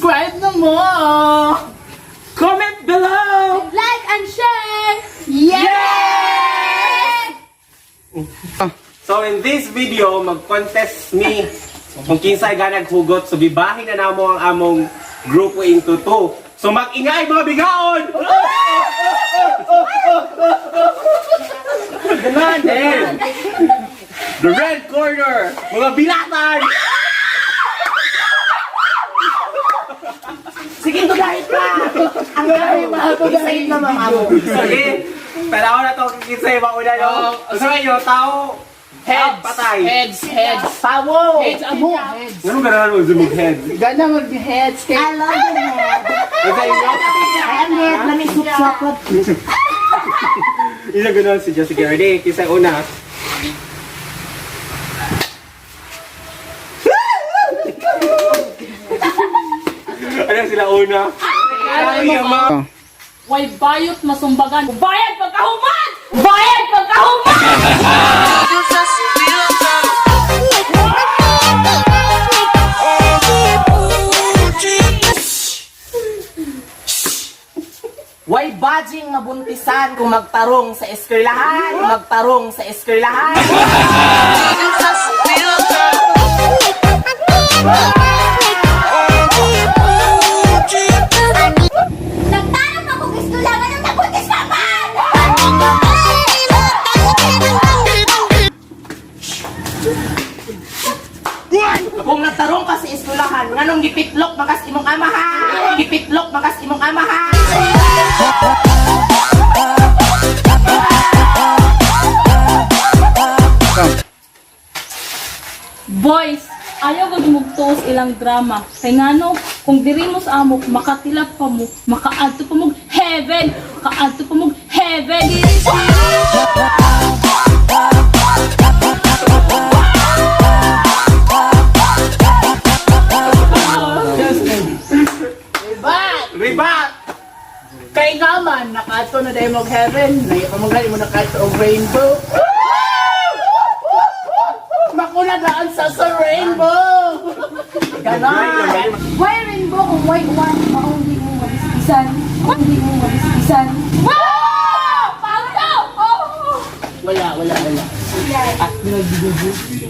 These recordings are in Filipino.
subscribe na mo! Comment below! Like and share! Yes! So in this video, mag-contest me kung kinsay ganag hugot. So bibahin na namo ang among grupo into two. So mag-ingay mga bigaon! Ganon din! The red corner! Mga bilatan! Sige, tugahit pa! Ang dami mga tugahit na mga amo. Sige! Pero ako na to kinsay mauna no? Gusto nyo, tao? Heads! Patay! Heads! Tawo! Heads! Amo! Heads! Ganun ganahan mo yung heads? Gana mag-heads kay... I love the head. Ang sa inyo? I'm head. Let me soup chocolate. Isa gano'n si Jessica. Ready? Kisa una. Ano sila una? Way bayot masumbagan. Bayad pagkahuman! Bayad pagkahuman! Way badging mabuntisan kung magtarong sa eskwelahan. Magtarong sa eskwelahan. Nagtanong ako gusto lang ng nabuntis ka pa! Kung nagtarong ka sa eskwelahan, nganong gipitlok makas imong amahan. Gipitlok makas imong amahan. Boys, ayaw gud mugtuos ilang drama. Kay ngano, kung diri mo sa amok, makatilap pa mo, makaadto pa mo heaven, makaadto pa mo heaven. Ribat! Kay naman, nakato na dahil mag-heaven. Naipamugali mo nakato og rainbow. Makuladaan sa rainbow! Ganon! Why rainbow kung white one? Mauli mo mabispisan. Mauli mo mabispisan. Wow! Paulo! Oh! Wala.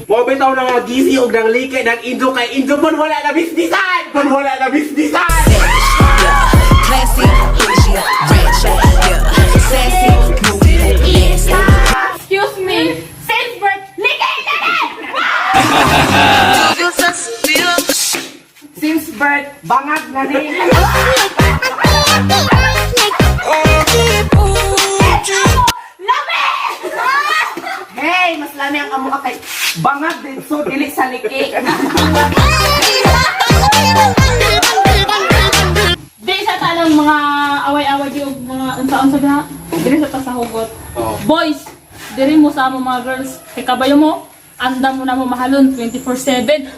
Mo bitaw na nga gisi og nang likay ng Indo kay Indo pon wala na bisnisan! Pon wala na bisnisan! Classy, Asia, rich, yeah, sassy, movie, yes. Excuse me, Silbert, ligay na rin! Since birth, bangag na rin. Hey, mas lami ang amo kay bangag din so dili sa liki. Di sa tanong mga away-away yung mga unsa-unsa na. Diri sa pasahugot. Boys, diri mo sa amo mga girls. Kay kabayo mo, andam mo na mo mahalon 24/7.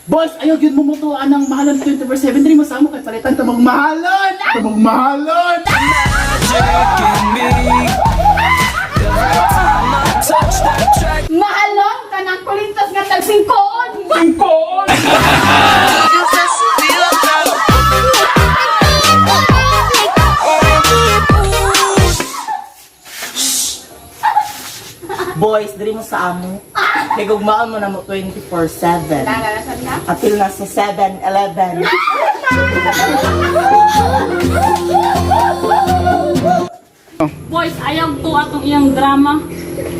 Boys, ayaw yun mumutuan ng mahalon 24/7. Dili mo sa amo kay palitan tamang mahalon. Tamang mahalon. Mahalong ka ng kulintos nga tagsingkoon! Singkoon. Boys, diri mo sa amo. Kay gugmaan mo na mo 24/7. Atil na sa 7-Eleven. Boys, ayaw to atong iyang drama.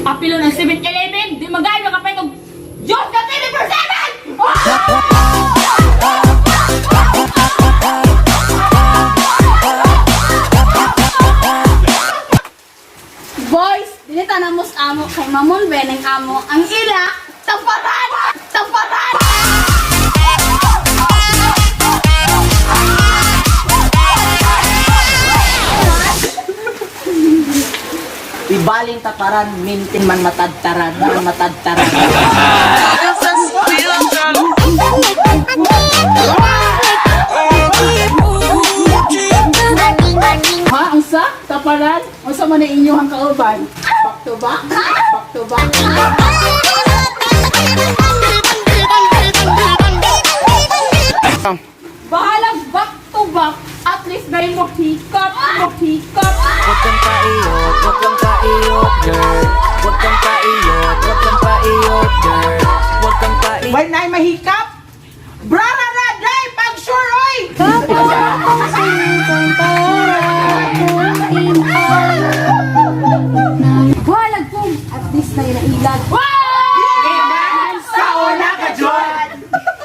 Apilo ng 7-Eleven, di magayon ka pa itong Diyos ka 24/7! Boys, dinita na mo sa amo kay Mamon Beneng amo ang ila tamparan! Tamparan! Ibaling taparan, mintin man matadtaran, Ha, ang sa? Taparan? O sa man na inyong kauban? to back. Back to back. Bahalag back to back. At least dahil mo hikap. Huwag kang paiyot, huwag kang paiyot, girl. Huwag kang paiyot, huwag kang paiyot, girl. Huwag kang paiyot. When ay mahikap, brara